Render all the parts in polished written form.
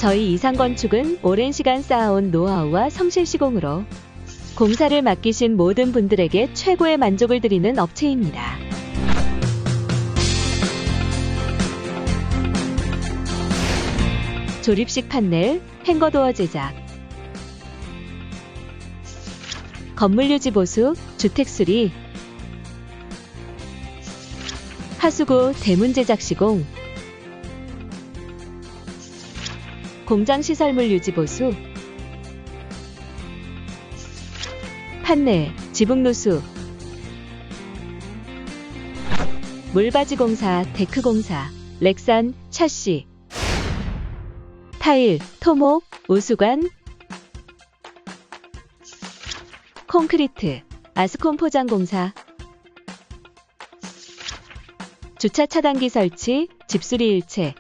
저희 이상건축은 오랜 시간 쌓아온 노하우와 성실 시공으로 공사를 맡기신 모든 분들에게 최고의 만족을 드리는 업체입니다. 조립식 판넬, 행거도어 제작, 건물 유지 보수, 주택 수리, 하수구, 대문 제작 시공, 공장 시설물 유지 보수, 판넬, 지붕 누수, 물바지 공사, 데크 공사, 렉산, 샤시, 타일, 토목, 우수관, 콘크리트, 아스콘 포장 공사, 주차 차단기 설치, 집수리 일체,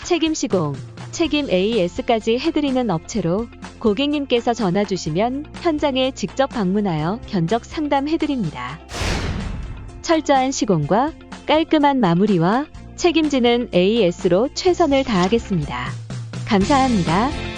책임 시공, 책임 AS까지 해드리는 업체로 고객님께서 전화 주시면 현장에 직접 방문하여 견적 상담해드립니다. 철저한 시공과 깔끔한 마무리와 책임지는 AS로 최선을 다하겠습니다. 감사합니다.